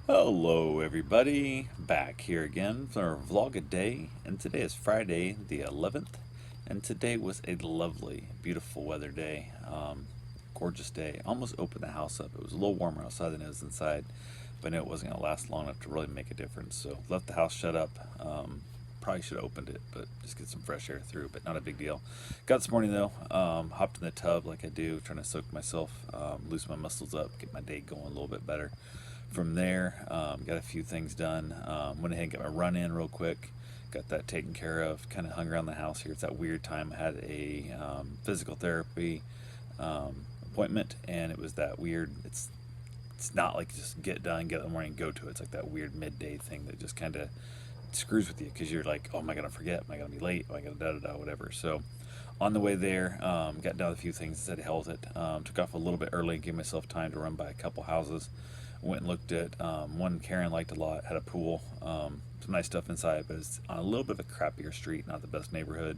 Hello, everybody. Back here again for our vlog a day, and today is Friday, the 11th, and today was a lovely, beautiful weather day. Gorgeous day. Almost opened the house up. It was a little warmer outside than it was inside, but I knew it wasn't going to last long enough to really make a difference, so left the house shut up. Probably should have opened it, but just get some fresh air through, but not a big deal. Got this morning though, hopped in the tub like I do, trying to soak myself, loosen my muscles up, get my day going a little bit better. From there, got a few things done. Went ahead and got my run in real quick. Got that taken care of. Kind of hung around the house here. It's that weird time. I had a physical therapy appointment, and it was that weird. It's not like just get done, get up in the morning, and go to it. It's like that weird midday thing that just kind of screws with you because you're like, oh, am I gonna forget? Am I gonna be late? Am I gonna da da da whatever? So on the way there, got done with a few things that held it. Took off a little bit early and gave myself time to run by a couple houses. Went and looked at one Karen liked a lot, had a pool, some nice stuff inside, but it's on a little bit of a crappier street, not the best neighborhood.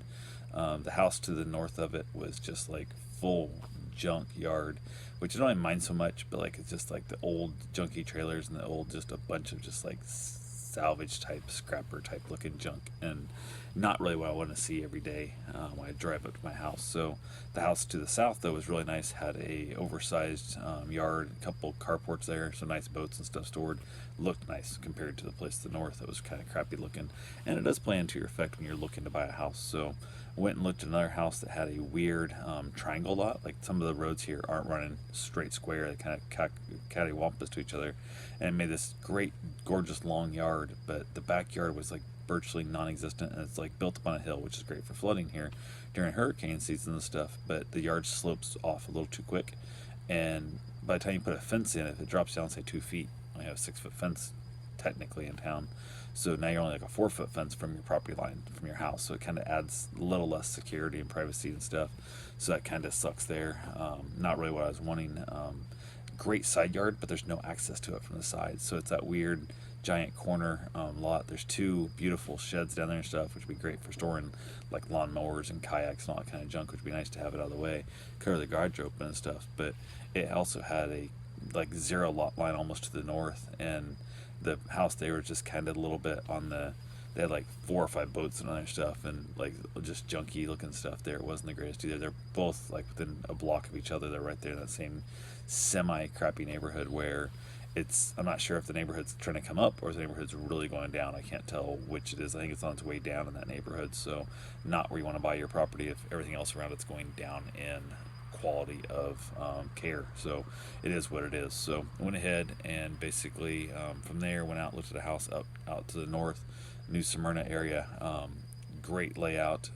The house to the north of it was just like full junk yard, which I don't even mind so much, but like it's just like the old junky trailers and the old just a bunch of just like salvage type, scrapper type looking junk, and not really what I want to see every day when I drive up to my house. So the house to the south though was really nice. Had a oversized yard, a couple carports there, some nice boats and stuff stored. Looked nice compared to the place to the north that was kind of crappy looking, and it does play into your effect when you're looking to buy a house. So went and looked at another house that had a weird triangle lot. Like some of the roads here aren't running straight square; they kind of cattywampus to each other, and it made this great, gorgeous long yard. But the backyard was like virtually non-existent, and it's like built up on a hill, which is great for flooding here during hurricane season and stuff. But the yard slopes off a little too quick, and by the time you put a fence in, if it drops down say 2 feet, I have a 6 foot fence technically in town. So now you're only like a 4 foot fence from your property line from your house. So it kind of adds a little less security and privacy and stuff. So that kind of sucks there. Not really what I was wanting. Great side yard, but there's no access to it from the side. So it's that weird giant corner lot. There's two beautiful sheds down there and stuff, which would be great for storing like lawn mowers and kayaks and all that kind of junk, which would be nice to have it out of the way, cover the garage open and stuff. But it also had a like zero lot line almost to the north, and the house they were just kind of a little bit on the, they had like 4 or 5 boats and other stuff and like just junky looking stuff there. It wasn't the greatest either. They're both like within a block of each other. They're right there in that same semi crappy neighborhood where it's, I'm not sure if the neighborhood's trying to come up or if the neighborhood's really going down. I can't tell which it is. I think it's on its way down in that neighborhood. So not where you want to buy your property if everything else around it's going down in quality of care. So it is what it is. So I went ahead and basically from there went out, looked at a house up out to the north, New Smyrna area. Great layout.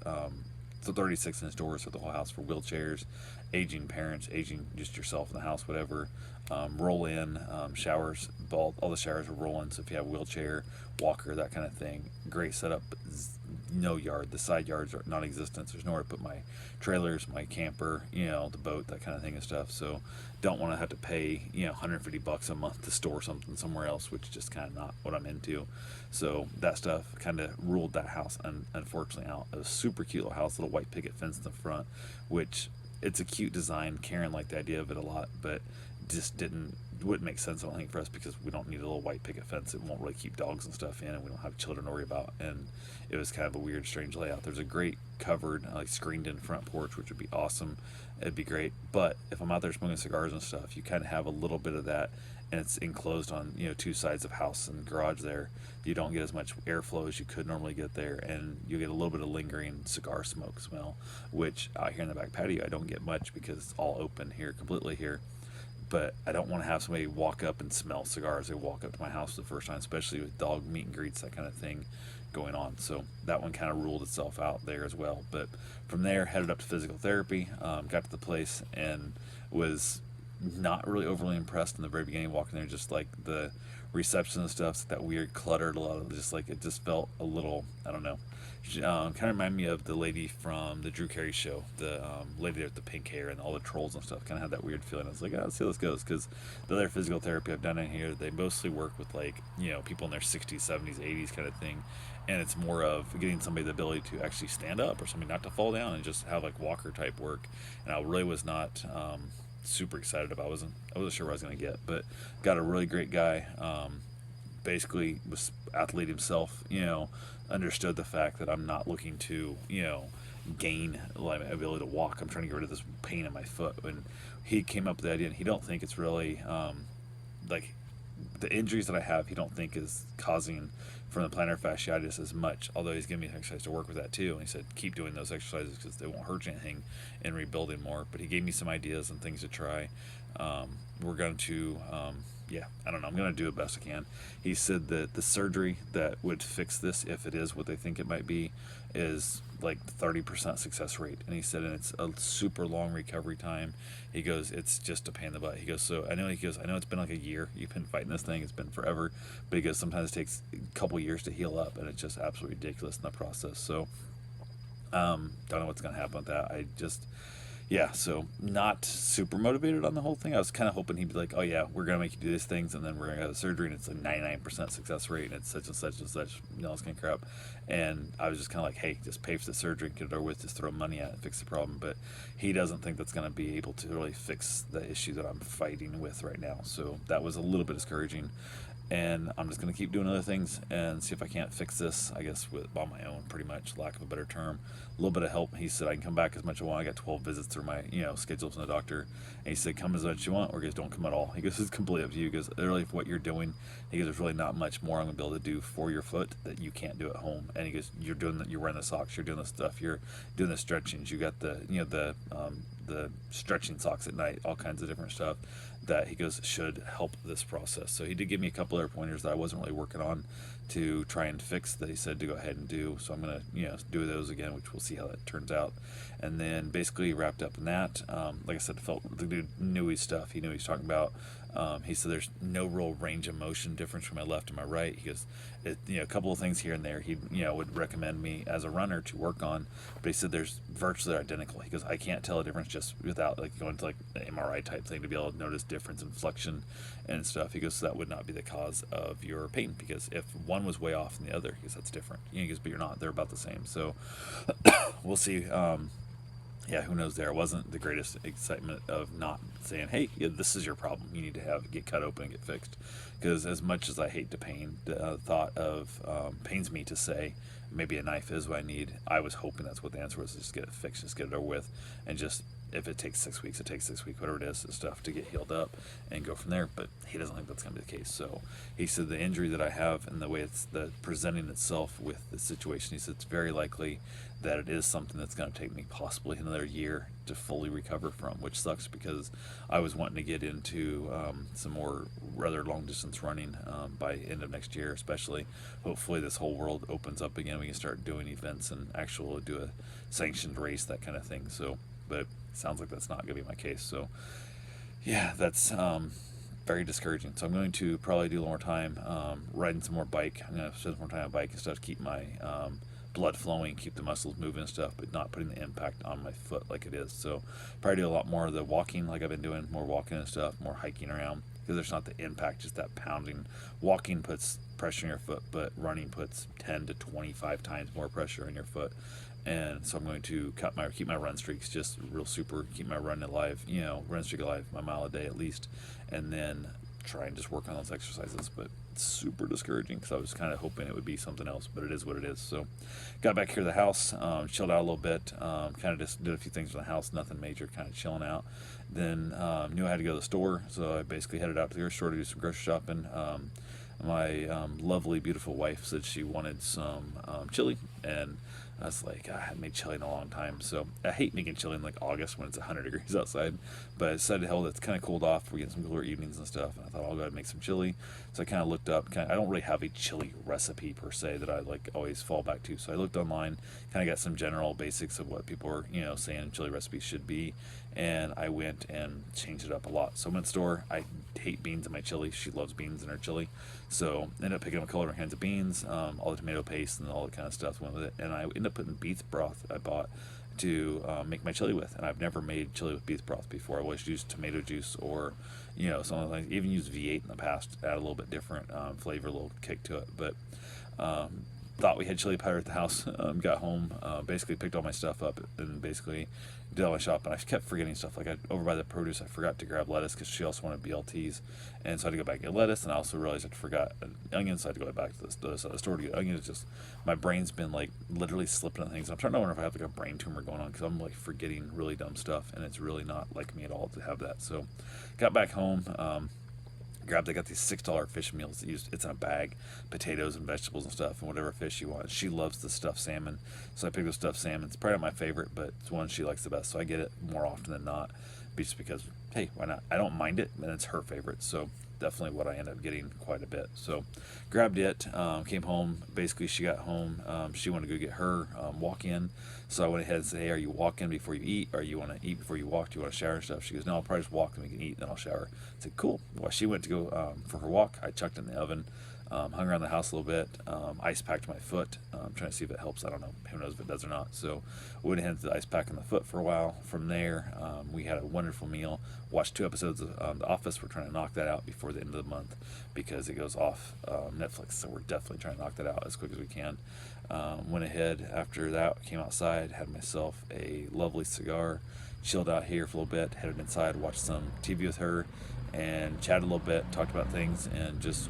So 36-inch doors for the whole house for wheelchairs, aging parents, aging just yourself in the house, whatever. Roll in showers. All the showers will roll in. So if you have a wheelchair, walker, that kind of thing, great setup. No yard. The side yards are non-existent. There's nowhere to put my trailers, my camper, the boat, that kind of thing and stuff. So don't want to have to pay $150 a month to store something somewhere else, which is just kind of not what I'm into. So that stuff kind of ruled that house unfortunately out. It was a super cute little house, little white picket fence in the front, which it's a cute design. Karen liked the idea of it a lot, but just wouldn't make sense, I don't think, for us because we don't need a little white picket fence. It won't really keep dogs and stuff in, and we don't have children to worry about. And it was kind of a weird, strange layout. There's a great covered, like screened in front porch, which would be awesome. It'd be great. But if I'm out there smoking cigars and stuff, you kind of have a little bit of that, and it's enclosed on two sides of house and garage there. You don't get as much airflow as you could normally get there, and you get a little bit of lingering cigar smoke smell, which out here in the back patio I don't get much because it's all open here, completely here. But I don't want to have somebody walk up and smell cigars. They walk up to my house for the first time, especially with dog meet and greets, that kind of thing going on. So that one kind of ruled itself out there as well. But from there, headed up to physical therapy, got to the place and was not really overly impressed in the very beginning walking there. Just like the reception and stuff, that weird cluttered, a lot of just like, it just felt a little, I don't know, kind of reminded me of the lady from the Drew Carey show, the lady there with the pink hair and all the trolls and stuff. Kind of had that weird feeling. I was like, let's see how this goes, because the other physical therapy I've done in here, they mostly work with like people in their 60s, 70s, 80s kind of thing, and it's more of getting somebody the ability to actually stand up or somebody not to fall down and just have like walker type work. And I really was not super excited about. I wasn't sure what I was going to get, but got a really great guy. basically was athlete himself, understood the fact that I'm not looking to, gain like ability to walk. I'm trying to get rid of this pain in my foot. And he came up with the idea, and he don't think it's really like the injuries that I have. He don't think is causing from the plantar fasciitis as much. Although he's giving me exercise to work with that too. And he said keep doing those exercises because they won't hurt you anything in rebuilding more. But he gave me some ideas and things to try. We're going to yeah, I don't know. I'm going to do the best I can. He said that the surgery that would fix this, if it is what they think it might be, is like 30% success rate. And he said, and it's a super long recovery time. He goes, it's just a pain in the butt. He goes, I know it's been like a year. You've been fighting this thing. It's been forever. But he goes, sometimes it takes a couple years to heal up, and it's just absolutely ridiculous in the process. So, don't know what's going to happen with that. Yeah, so not super motivated on the whole thing. I was kind of hoping he'd be like, oh yeah, we're going to make you do these things, and then we're going to have the surgery, and it's a 99% success rate, and it's such and such and such, all this kind of crap. And I was just kind of like, hey, just pay for the surgery and get it over with, just throw money at it and fix the problem. But he doesn't think that's going to be able to really fix the issue that I'm fighting with right now. So that was a little bit discouraging. And I'm just going to keep doing other things and see if I can't fix this, I guess, on my own, pretty much, lack of a better term. A little bit of help. He said I can come back as much as I want. I got 12 visits through my, schedules from the doctor. And he said, come as much as you want, or he goes, don't come at all. He goes, it's completely up to you. He goes, literally, for what you're doing, he goes, there's really not much more I'm going to be able to do for your foot that you can't do at home. And he goes, you're wearing the socks, you're doing the stuff, you're doing the stretchings, you got the stretching socks at night, all kinds of different stuff that he goes should help this process. So he did give me a couple other pointers that I wasn't really working on to try and fix that he said to go ahead and do. So I'm going to, do those again, which we'll see how that turns out. And then basically wrapped up in that. Like I said, felt the dude knew his stuff. He knew what he was talking about. He said there's no real range of motion difference from my left and my right. He goes, a couple of things here and there he would recommend me as a runner to work on, but he said there's virtually identical. He goes, I can't tell a difference just without like going to like an MRI type thing to be able to notice difference in flexion and stuff. He goes, so that would not be the cause of your pain, because if one was way off than the other, he goes, that's different. He goes, but you're not. They're about the same. So we'll see. Yeah, who knows there. It wasn't the greatest excitement of not saying, hey, this is your problem. You need to get cut open and get fixed. Because as much as I hate the pain, the thought of pains me to say maybe a knife is what I need. I was hoping that's what the answer was, just get it fixed, just get it over with, and just if it takes 6 weeks, it takes 6 weeks, whatever it is, stuff to get healed up and go from there. But he doesn't think that's going to be the case. So he said the injury that I have and the way it's presenting itself with the situation, he said it's very likely that it is something that's going to take me possibly another year to fully recover from, which sucks because I was wanting to get into some more rather long distance running by end of next year, especially. Hopefully this whole world opens up again. We can start doing events and actually do a sanctioned race, that kind of thing. So, but it sounds like that's not going to be my case. So yeah, that's very discouraging. So I'm going to probably do a little more time riding some more bike. I'm going to spend more time on bike and stuff to keep my blood flowing, keep the muscles moving and stuff, but not putting the impact on my foot like it is. So probably do a lot more of the walking like I've been doing, more walking and stuff, more hiking around, because there's not the impact, just that pounding. Walking puts pressure on your foot, but running puts 10 to 25 times more pressure on your foot. And so I'm going to keep my run streaks just real super, keep my run alive, run streak alive, my mile a day at least, and then try and just work on those exercises. But it's super discouraging because I was kind of hoping it would be something else, but it is what it is. So got back here to the house, chilled out a little bit, kind of just did a few things in the house, nothing major, kind of chilling out. Then knew I had to go to the store, so I basically headed out to the grocery store to do some grocery shopping. My lovely, beautiful wife said she wanted some chili, and I was like, I hadn't made chili in a long time, so I hate making chili in like August when it's 100 degrees outside, but I decided, hell, it's kind of cooled off. We're getting some cooler evenings and stuff, and I thought I'll go ahead and make some chili. So I kind of looked up, I don't really have a chili recipe per se that I like always fall back to, so I looked online, kind of got some general basics of what people were, saying chili recipes should be, and I went and changed it up a lot. So I went to the store. I hate beans in my chili. She loves beans in her chili, so I ended up picking up a couple different kinds of beans, all the tomato paste and all that kind of stuff went with it, and I ended up putting beef broth I bought to make my chili with. And I've never made chili with beef broth before. I always used tomato juice or something like, even used V8 in the past, add a little bit different flavor, a little kick to it. But thought we had chili powder at the house. Got home, basically picked all my stuff up and basically did all my shopping. I kept forgetting stuff. Like over by the produce, I forgot to grab lettuce because she also wanted BLTs, and so I had to go back and get lettuce. And I also realized I forgot onions, so I had to go back to the store to get onions. Just my brain's been like literally slipping on things. I'm starting to wonder if I have like a brain tumor going on because I'm like forgetting really dumb stuff, and it's really not like me at all to have that. So, got back home. I got these $6 fish meals. It's in a bag, potatoes and vegetables and stuff, and whatever fish you want. She loves the stuffed salmon, so I picked the stuffed salmon. It's probably not my favorite, but it's one she likes the best, so I get it more often than not, just because, hey, why not? I don't mind it, and it's her favorite, so definitely what I end up getting quite a bit. So grabbed it, came home. Basically, she got home. She wanted to go get her walk in, so I went ahead and said, hey, are you walking before you eat, or you want to eat before you walk? Do you want to shower and stuff? She goes, no, I'll probably just walk and we can eat, and then I'll shower. I said, cool. Well, she went to go for her walk. I chucked it in the oven. Hung around the house a little bit, ice packed my foot, trying to see if it helps. I don't know, who knows if it does or not. So went ahead to the ice pack on the foot for a while. From there, we had a wonderful meal. Watched 2 episodes of The Office. We're trying to knock that out before the end of the month because it goes off Netflix. So we're definitely trying to knock that out as quick as we can. Went ahead after that, came outside, had myself a lovely cigar, chilled out here for a little bit, headed inside, watched some TV with her, and chatted a little bit, talked about things, and just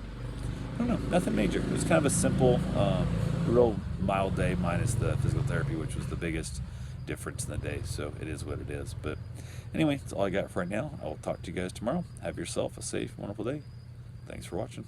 I don't know, nothing major. It was kind of a simple, real mild day minus the physical therapy, which was the biggest difference in the day. So it is what it is. But anyway, that's all I got for right now. I will talk to you guys tomorrow. Have yourself a safe, wonderful day. Thanks for watching.